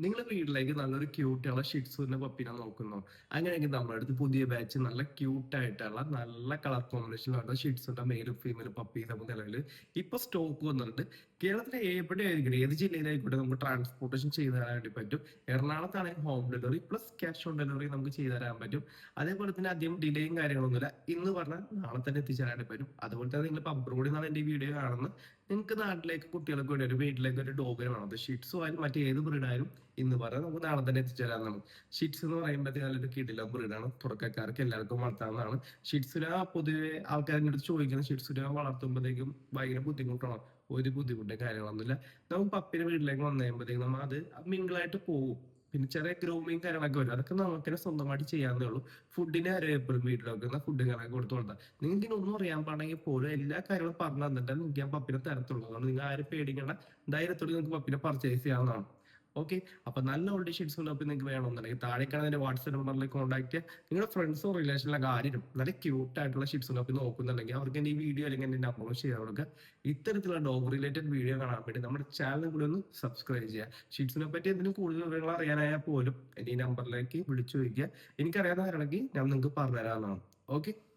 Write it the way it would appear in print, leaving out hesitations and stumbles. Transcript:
നിങ്ങളെ വീട്ടിലേക്ക് നല്ലൊരു ക്യൂട്ടുള്ള ഷിറ്റ്സുവിന്റെ പപ്പിനെ നോക്കുന്നോ? അങ്ങനെയെങ്കിൽ നമ്മുടെ അടുത്ത് പുതിയ ബാച്ച് നല്ല ക്യൂട്ടായിട്ടുള്ള നല്ല കളർ കോമ്പിനേഷനിലുള്ള ഷിറ്റ്സുന്റെ മെയിലും ഫീമെയിലും പപ്പീസ് നമുക്ക് നിലവിൽ ഇപ്പൊ സ്റ്റോക്ക് വന്നിട്ടുണ്ട്. കേരളത്തിലെ എവിടെയായിരിക്കും ഏത് ജില്ലയിലായിക്കോട്ടെ നമുക്ക് ട്രാൻസ്പോർട്ടേഷൻ ചെയ്തു തരാൻ വേണ്ടി പറ്റും. എറണാകുളത്താണെങ്കിൽ home delivery plus cash on delivery നമുക്ക് ചെയ്തു തരാൻ പറ്റും. അതേപോലെ തന്നെ അധികം ഡിലേയും കാര്യങ്ങളൊന്നുമില്ല. ഇന്ന് പറഞ്ഞാൽ നാളെ തന്നെ എത്തിച്ചേരാൻ വേണ്ടി പറ്റും. അതുപോലെ തന്നെ നിങ്ങൾ അബ്രോഡിൽ നിന്നാണ് എന്റെ വീഡിയോ കാണുന്നത്. നിങ്ങൾക്ക് നാട്ടിലേക്ക് കുട്ടികൾക്ക് വേണ്ടി ഒരു വീട്ടിലേക്ക് ഒരു ഡോഗിനെ വേണം. അത് ഷിറ്റ്സോ ആയാലും മറ്റേത് ബ്രീഡായാലും ഇന്ന് പറയാം നമുക്ക് നാളെ തന്നെ എത്തിച്ചേരാൻ നമുക്ക്. ഷിറ്റ്സ് എന്ന് പറയുമ്പോഴത്തേക്ക് നല്ലൊരു കിടിലം ബ്രീഡാണ്. തുടക്കക്കാർക്ക് എല്ലാവർക്കും വളർത്താവുന്നതാണ്. ഷിറ്റ്സിനെ പൊതുവെ ആൾക്കാരുടെ അടുത്ത് ചോദിക്കുന്ന ഷിറ്റ്സിനെ വളർത്തുമ്പോഴത്തേക്കും ഭയങ്കര ബുദ്ധിമുട്ടാണ്. ഒരു ബുദ്ധിമുട്ടും കാര്യങ്ങളൊന്നുമില്ല. നമുക്ക് പപ്പിന്റെ വീട്ടിലേക്ക് വന്നു കഴിയുമ്പോഴത്തേക്കും നമ്മൾ അത് മിങ്കിളായിട്ട് പോകും. പിന്നെ ചെറിയ ഗ്രൂമിങ് കാര്യങ്ങളൊക്കെ വരും. അതൊക്കെ നമുക്ക് തന്നെ സ്വന്തമായിട്ട് ചെയ്യാവുന്നേ ഉള്ളൂ. ഫുഡിനെ എപ്പോഴും വീട്ടിലൊക്കെ ഫുഡ് കാര്യങ്ങളൊക്കെ കൊടുത്തു കൊടുത്താൽ നിങ്ങൾക്ക് ഇതൊന്നും അറിയാൻ പാടെങ്കിൽ പോലും എല്ലാ കാര്യങ്ങളും പറഞ്ഞു തന്നിട്ട് നിങ്ങൾക്ക് ഞാൻ പപ്പിനെ തരത്തുള്ളൂ. അതുകൊണ്ട് നിങ്ങൾ ആരും പേടിക്കേണ്ട, ധൈര്യത്തോടെ നിങ്ങൾക്ക് പപ്പിനെ പർച്ചേസ് ചെയ്യാവുന്നതാണ്. ഓക്കെ, അപ്പൊ നല്ല ഓൾഡ് ഷീറ്റ്സ് ഉള്ളപ്പോൾ നിങ്ങൾക്ക് വേണമെന്നുണ്ടെങ്കിൽ താഴെ കാണുന്ന വാട്സ്ആപ്പ് നമ്പറിലേക്ക് കോൺടാക്ട് ചെയ്യുക. നിങ്ങളുടെ ഫ്രണ്ട്സോ റിലേഷനിലൊക്കെ ആരും നല്ല ക്യൂട്ട് ആയിട്ടുള്ള ഷീറ്റ്സ് ഉള്ളപ്പോൾ നോക്കുന്നുണ്ടെങ്കിൽ അവർക്ക് എന്റെ ഈ വീഡിയോ അല്ലെങ്കിൽ എന്റെ നമ്പർ ഷെയർ കൊടുക്കുക. ഇത്തരത്തിലുള്ള ഡോഗ് റിലേറ്റഡ് വീഡിയോ കാണാൻ വേണ്ടി നമ്മുടെ ചാനൽ കൂടി ഒന്ന് സബ്സ്ക്രൈബ് ചെയ്യുക. ഷീറ്റ്സിനെ പറ്റി എന്തിനും കൂടുതൽ വിവരങ്ങൾ അറിയാനായാൽ പോലും എന്റെ ഈ നമ്പറിലേക്ക് വിളിച്ചു ചോദിക്കുക. എനിക്കറിയാവുന്ന കാര്യമാണെങ്കിൽ ഞാൻ നിങ്ങൾക്ക് പറഞ്ഞുതരാവുന്നതാണ്. ഓക്കെ.